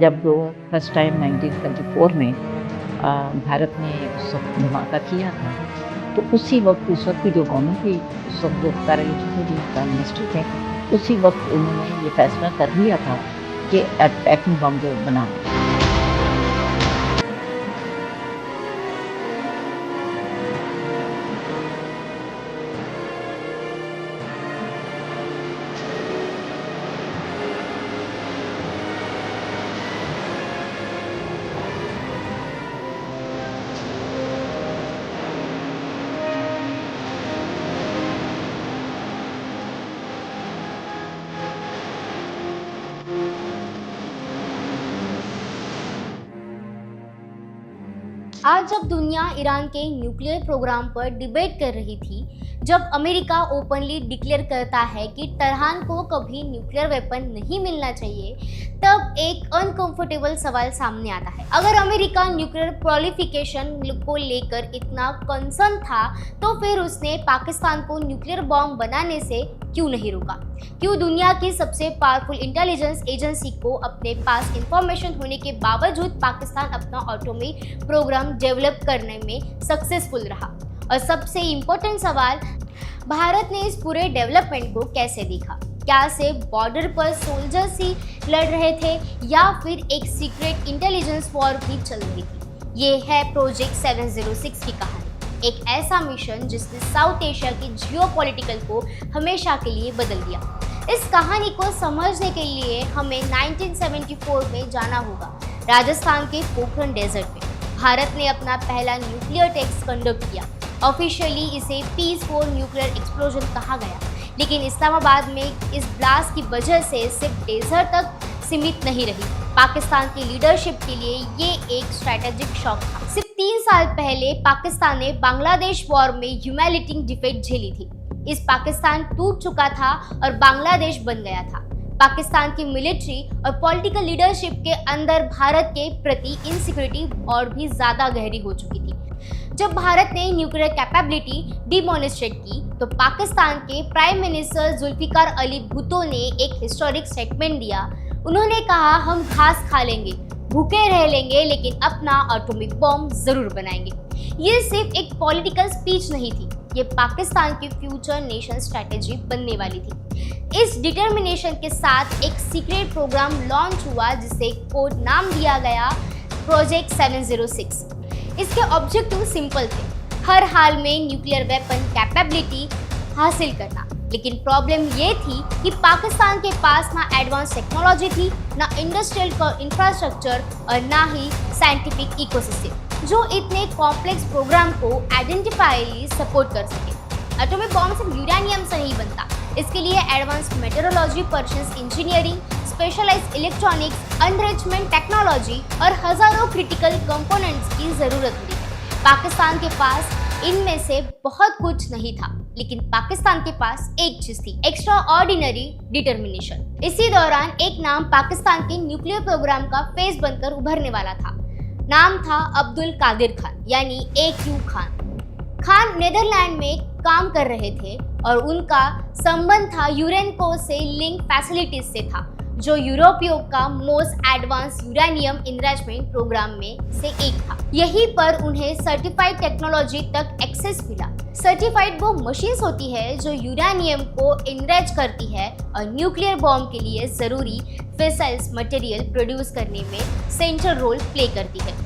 जब वो first time 1934 में भारत ने उस वक़्त धमाका किया था, तो उसी वक़्त उस वक़्त की जो गवर्नमेंट थी, उस वक़्त जो कार्यरत जो प्राइम मिनिस्टर थे, उसी वक़्त उन्होंने ये फैसला कर लिया था कि एटॉमिक बम जो बनाना। आज जब दुनिया ईरान के न्यूक्लियर प्रोग्राम पर डिबेट कर रही थी, जब अमेरिका ओपनली डिक्लेयर करता है कि तेहरान को कभी न्यूक्लियर वेपन नहीं मिलना चाहिए, तब एक अनकंफर्टेबल सवाल सामने आता है। अगर अमेरिका न्यूक्लियर प्रोलिफिकेशन को लेकर इतना कंसर्न था, तो फिर उसने पाकिस्तान को न्यूक्लियर बॉम्ब बनाने से क्यों नहीं रोका? क्यों दुनिया की सबसे पावरफुल इंटेलिजेंस एजेंसी को अपने पास इंफॉर्मेशन होने के बावजूद पाकिस्तान अपना एटॉमिक प्रोग्राम डेवलप करने में सक्सेसफुल रहा? और सबसे इम्पोर्टेंट सवाल, भारत ने इस पूरे डेवलपमेंट को कैसे देखा? क्या सिर्फ बॉर्डर पर सोल्जर्स ही लड़ रहे थे या फिर एक सीक्रेट इंटेलिजेंस वॉर भी चल रही थी? ये है प्रोजेक्ट 706 की कहानी, एक ऐसा मिशन जिसने साउथ एशिया की जियोपॉलिटिकल को हमेशा के लिए बदल दिया। इस कहानी को समझने के लिए हमें 1974 में जाना होगा। राजस्थान के पोखरण डेजर्ट में भारत ने अपना पहला न्यूक्लियर टेस्ट कंडक्ट किया। ऑफिशियली इसे पीसफुल न्यूक्लियर एक्सप्लोजन कहा गया, लेकिन इस्लामाबाद में इस ब्लास्ट की वजह से सिर्फ डेजर्ट तक सीमित नहीं रही। पाकिस्तान की लीडरशिप के लिए ये एक स्ट्रैटेजिक शॉक था। सिर्फ 3 साल पहले पाकिस्तान ने बांग्लादेश वॉर में ह्यूमैनिटेरियन डिफीट झेली थी। इस पाकिस्तान टूट चुका था और बांग्लादेश बन गया था। पाकिस्तान की मिलिट्री और पॉलिटिकल लीडरशिप के अंदर भारत के प्रति इनसिक्योरिटी और भी ज़्यादा गहरी हो चुकी थी। जब भारत ने न्यूक्लियर कैपेबिलिटी डिमॉन्स्ट्रेट की, तो पाकिस्तान के प्राइम मिनिस्टर जुल्फिकार अली भुट्टो ने एक हिस्टोरिक स्टेटमेंट दिया। उन्होंने कहा, हम घास खा लेंगे, भूखे रह लेंगे, लेकिन अपना एटॉमिक बॉम्ब जरूर बनाएंगे। ये सिर्फ एक पॉलिटिकल स्पीच नहीं थी, ये पाकिस्तान की फ्यूचर नेशन स्ट्रैटेजी बनने वाली थी। इस डिटर्मिनेशन के साथ एक सीक्रेट प्रोग्राम लॉन्च हुआ जिसे कोड नाम दिया गया प्रोजेक्ट 706। इसके ऑब्जेक्टिव सिंपल थे, हर हाल में न्यूक्लियर वेपन कैपेबिलिटी हासिल करना। लेकिन प्रॉब्लम ये थी कि पाकिस्तान के पास ना एडवांस टेक्नोलॉजी थी, ना इंडस्ट्रियल इंफ्रास्ट्रक्चर और ना ही साइंटिफिक इकोसिस्टम जो इतने कॉम्प्लेक्स प्रोग्राम को आइडेंटिफाइली सपोर्ट कर सके। एटॉमिक बॉम्ब सिर्फ यूरेनियम से नहीं बनता, इसके लिए advance metrology, precision engineering, specialised electronics, enrichment technology और हजारों क्रिटिकल कंपोनेंट्स की जरूरत होती है। पाकिस्तान के पास इनमें से बहुत कुछ नहीं था, लेकिन पाकिस्तान के पास एक चीज थी, एक्स्ट्रा ऑर्डिनरी डिटर्मिनेशन। इसी दौरान एक नाम पाकिस्तान के न्यूक्लियर प्रोग्राम का फेस बनकर उभरने वाला था। नाम था अब्दुल कादिर खान, यानी AQ खान। खान नेदरलैंड में काम कर रहे थे और उनका संबंध था यूरेनको से लिंक फैसिलिटीज से था, जो यूरोपियों का most advance uranium enrichment programme में से एक था। यहीं पर उन्हें सर्टिफाइड टेक्नोलॉजी तक एक्सेस मिला। सर्टिफाइड वो मशीन्स होती है जो यूरेनियम को इनरिच करती है और न्यूक्लियर बॉम्ब के लिए ज़रूरी फिसाइल्स मटेरियल प्रोड्यूस करने में सेंट्रल रोल प्ले करती है।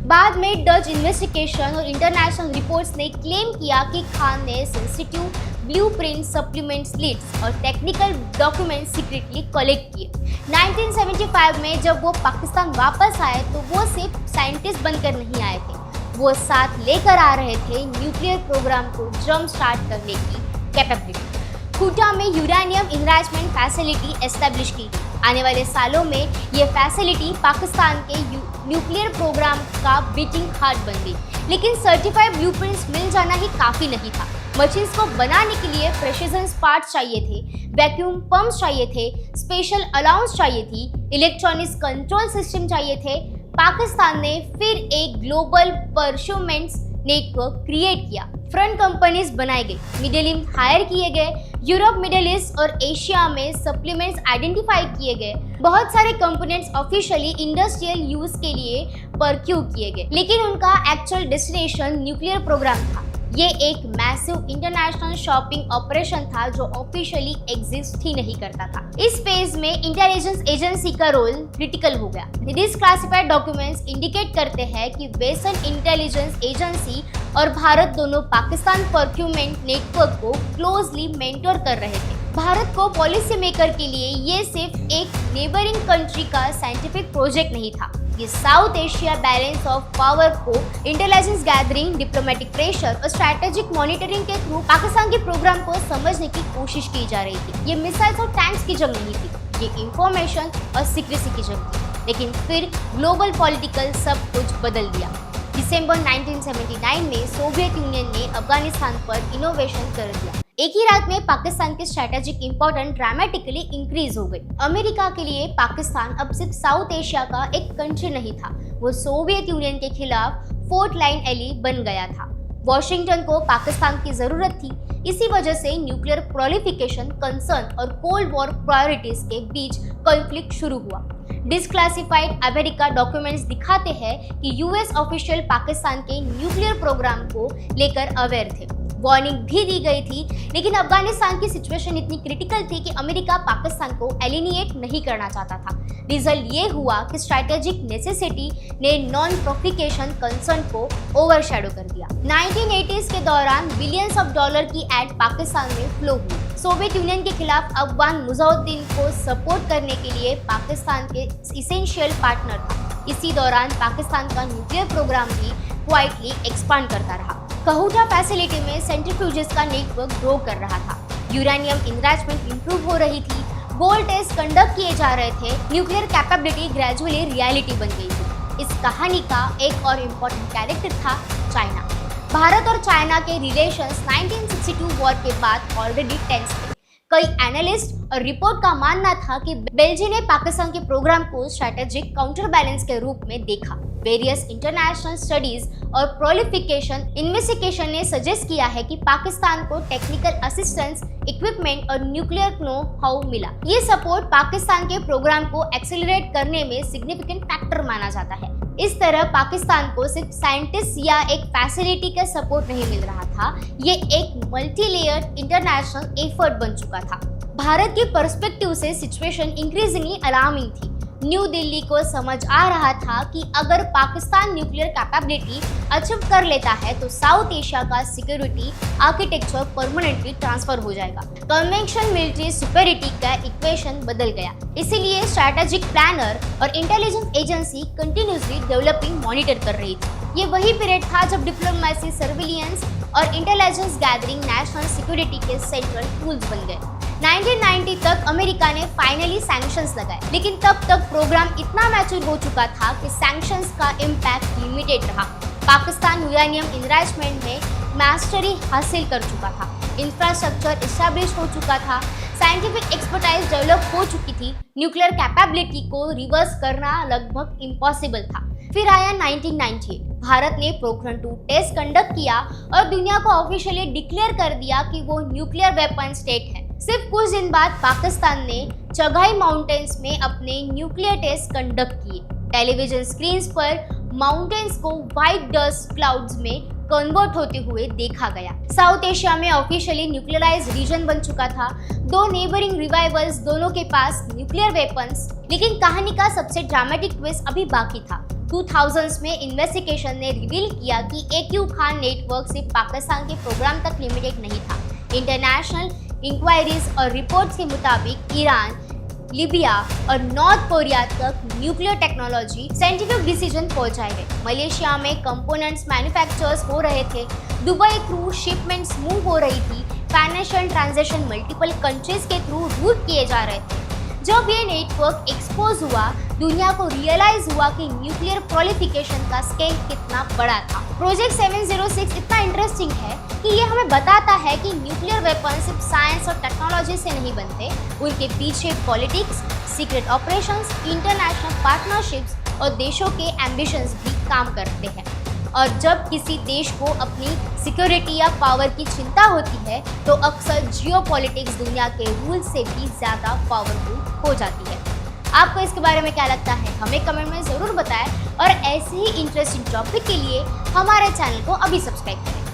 बाद में डच इन्वेस्टिगेशन और इंटरनेशनल रिपोर्ट्स ने क्लेम किया कि खान ने सेंसिटिव ब्लूप्रिंट, सप्लीमेंट्स, लीड्स और टेक्निकल डॉक्यूमेंट्स सीक्रेटली कलेक्ट किए। 1975 में जब वो पाकिस्तान वापस आए तो वो सिर्फ साइंटिस्ट बनकर नहीं आए थे, वो साथ लेकर आ रहे थे न्यूक्लियर प्रोग्राम को जंप स्टार्ट करने की कैपेबिलिटी। खूटा में यूरेनियम इनरिचमेंट फैसिलिटी एस्टेब्लिश की। आने वाले सालों में ये फैसिलिटी पाकिस्तान के न्यूक्लियर प्रोग्राम का बीटिंग हार्ट बन गई। लेकिन सर्टिफाइड ब्लूप्रिंट्स मिल जाना ही काफ़ी नहीं था। मशीन्स को बनाने के लिए प्रेसिशन पार्ट्स चाहिए थे, वैक्यूम पंप्स चाहिए थे, स्पेशल अलाउंस चाहिए थी, इलेक्ट्रॉनिक्स कंट्रोल सिस्टम चाहिए थे। पाकिस्तान ने फिर एक ग्लोबल परशुमेंट्स नेटवर्क क्रिएट किया। फ्रंट कंपनीज बनाई गई, मिडिल हायर किए गए, यूरोप, मिडिल ईस्ट और एशिया में सप्लीमेंट्स आइडेंटिफाई किए गए। बहुत सारे कंपोनेंट्स ऑफिशियली इंडस्ट्रियल यूज के लिए परक्यू किए गए, लेकिन उनका एक्चुअल डेस्टिनेशन न्यूक्लियर प्रोग्राम था। ये एक मैसिव इंटरनेशनल शॉपिंग ऑपरेशन था जो ऑफिशियली एग्जिस्ट ही नहीं करता था। इस फेज में इंटेलिजेंस एजेंसी का रोल क्रिटिकल हो गया। डिसक्लासिफाइड डॉक्यूमेंट्स इंडिकेट करते हैं कि वेस्टर्न इंटेलिजेंस एजेंसी और भारत दोनों पाकिस्तान प्रोक्यूरमेंट नेटवर्क को क्लोजली मेंटर कर रहे थे। भारत को पॉलिसी मेकर के लिए ये सिर्फ एक नेबरिंग कंट्री का साइंटिफिक प्रोजेक्ट नहीं था, ये south Asia balance of power को इंटेलिजेंस गैदरिंग, डिप्लोमेटिक प्रेशर और स्ट्रैटेजिक मॉनिटरिंग के थ्रू पाकिस्तान के प्रोग्राम को समझने की कोशिश की जा रही थी। ये मिसाइल्स और टैंक्स की जंग नहीं थी, ये इंफॉर्मेशन और सीक्रेसी की जंग थी। लेकिन फिर ग्लोबल पॉलिटिकल सब कुछ बदल दिया। दिसंबर 1979 में सोवियत यूनियन ने अफगानिस्तान पर इनोवेशन कर दिया। एक ही रात में पाकिस्तान की स्ट्रैटेजिक इंपॉर्टेंस ड्रामेटिकली इंक्रीज हो गई। अमेरिका के लिए पाकिस्तान अब सिर्फ साउथ एशिया का एक कंट्री नहीं था, वो सोवियत यूनियन के खिलाफ फोर्थ लाइन एली बन गया था। वॉशिंगटन को पाकिस्तान की जरूरत थी। इसी वजह से न्यूक्लियर प्रोलिफिकेशन कंसर्न और कोल्ड वॉर प्रायोरिटीज के बीच कॉन्फ्लिक्ट शुरू हुआ। डिसक्लासिफाइड अमेरिका डॉक्यूमेंट्स दिखाते हैं कि यूएस ऑफिशियल पाकिस्तान के न्यूक्लियर प्रोग्राम को लेकर अवेयर थे। वार्निंग भी दी गई थी, लेकिन अफगानिस्तान की सिचुएशन इतनी क्रिटिकल थी कि अमेरिका पाकिस्तान को एलिनिएट नहीं करना चाहता था। रिजल्ट ये हुआ कि स्ट्रैटेजिक नेसेसिटी ने नॉन प्रोफिकेशन कंसर्न को ओवरशैडो कर दिया। 1980s के दौरान बिलियंस ऑफ डॉलर की एड पाकिस्तान में फ्लो हुई। सोवियत यूनियन के खिलाफ अफगान मुजाहिदीन को सपोर्ट करने के लिए पाकिस्तान के इसेंशियल पार्टनर था। इसी दौरान पाकिस्तान का न्यूक्लियर प्रोग्राम भी क्वाइटली एक्सपांड करता रहा। कहूटा फैसिलिटी में सेंट्रीफ्यूजेस का नेटवर्क ग्रो कर रहा था। यूरेनियम इनरिचमेंट इंप्रूव हो रही थी। गोल्ड टेस्ट कंडक्ट किए जा रहे थे। न्यूक्लियर कैपेबिलिटी ग्रेजुअली रियलिटी बन गई थी। इस कहानी का एक और इम्पोर्टेंट कैरेक्टर था चाइना। भारत और चाइना के रिलेशंस 1962 वॉर के बाद ऑलरेडी टेंस थे। कई एनालिस्ट और रिपोर्ट का मानना था कि बेल्जियम ने पाकिस्तान के प्रोग्राम को स्ट्रैटेजिक काउंटर बैलेंस के रूप में देखा। वेरियस इंटरनेशनल स्टडीज और प्रोलिफिकेशन इन्वेस्टिगेशन ने सजेस्ट किया है कि पाकिस्तान को टेक्निकल असिस्टेंस, इक्विपमेंट और न्यूक्लियर नो हाउ मिला। ये सपोर्ट पाकिस्तान के प्रोग्राम को एक्सेलरेट करने में सिग्निफिकेंट फैक्टर माना जाता है। इस तरह पाकिस्तान को सिर्फ साइंटिस्ट या एक फैसिलिटी का सपोर्ट नहीं मिल रहा था, ये एक मल्टी लेयर्ड इंटरनेशनल एफर्ट बन चुका था। भारत के पर्सपेक्टिव से सिचुएशन इंक्रीजिंगली अलार्मिंग थी। न्यू दिल्ली को समझ आ रहा था कि अगर पाकिस्तान न्यूक्लियर कैपेबिलिटी अचीव कर लेता है तो साउथ एशिया का सिक्योरिटी आर्किटेक्चर परमानेंटली ट्रांसफर हो जाएगा। कन्वेंशनल मिलिट्री सुपेरिटी का इक्वेशन बदल गया। इसीलिए स्ट्रैटेजिक प्लानर और intelligence agency continuously developing monitor कर रही थी। ये वही पीरियड था जब डिप्लोमेसी, सर्विलियंस और इंटेलिजेंस गैदरिंग नेशनल सिक्योरिटी के सेंट्रल टूल्स बन गए। 1990 तक अमेरिका ने फाइनली सैंक्शंस लगाए, लेकिन तब तक प्रोग्राम इतना मैच्योर हो चुका था कि सैंक्शंस का इम्पैक्ट लिमिटेड रहा। पाकिस्तान यूरेनियम इनरिचमेंट में मास्टरी हासिल कर चुका था, इंफ्रास्ट्रक्चर इस्टेब्लिश हो चुका था, साइंटिफिक एक्सपर्टाइज डेवलप हो चुकी थी। न्यूक्लियर कैपेबिलिटी को रिवर्स करना लगभग इम्पॉसिबल था। फिर आया 1998। भारत ने पोखरण 2 टेस्ट कंडक्ट किया और दुनिया को ऑफिशियली डिक्लेयर कर दिया कि वो न्यूक्लियर वेपन स्टेट है। सिर्फ कुछ दिन बाद पाकिस्तान ने चगाई माउंटेन्स में अपने न्यूक्लियर टेस्ट कंडक्ट किए। टेलीविजन स्क्रीन्स पर माउंटेन्स को व्हाइट डस्ट क्लाउड्स में कन्वर्ट होते हुए देखा गया। साउथ एशिया में ऑफिशियली न्यूक्लियराइज्ड रीजन बन चुका था। 2 नेबरिंग रिवाइवल्स, दोनों के पास न्यूक्लियर वेपन्स। लेकिन कहानी का सबसे ड्रामेटिक ट्विस्ट अभी बाकी था। 2000s में इन्वेस्टिगेशन ने रिवील किया कि एक्यू खान नेटवर्क सिर्फ पाकिस्तान के प्रोग्राम तक लिमिटेड नहीं था। इंटरनेशनल इंक्वायरीज और रिपोर्ट्स के मुताबिक ईरान, लीबिया और नॉर्थ कोरिया तक न्यूक्लियर टेक्नोलॉजी साइंटिफिक डिसीजन पहुंचाए गए। मलेशिया में कंपोनेंट्स मैन्युफैक्चर्स हो रहे थे। दुबई थ्रू शिपमेंट्स मूव हो रही थी। फाइनेंशियल ट्रांजैक्शन मल्टीपल कंट्रीज के थ्रू रूट किए जा रहे थे। जब ये नेटवर्क एक्सपोज हुआ, दुनिया को रियलाइज हुआ कि न्यूक्लियर प्रोलिफिकेशन का स्केल कितना बड़ा था। प्रोजेक्ट 706 इतना इंटरेस्टिंग है कि ये हमें बताता है कि न्यूक्लियर वेपन सिर्फ साइंस और टेक्नोलॉजी से नहीं बनते, उनके पीछे politics, secret operations, international partnerships और देशों के एम्बिशंस भी काम करते हैं। और जब किसी देश को अपनी सिक्योरिटी या पावर की चिंता होती है तो अक्सर जियोपॉलिटिक्स दुनिया के रूल से भी ज़्यादा पावरफुल हो जाती है। आपको इसके बारे में क्या लगता है, हमें कमेंट में ज़रूर बताएं और ऐसे ही इंटरेस्टिंग टॉपिक के लिए हमारे चैनल को अभी सब्सक्राइब करें।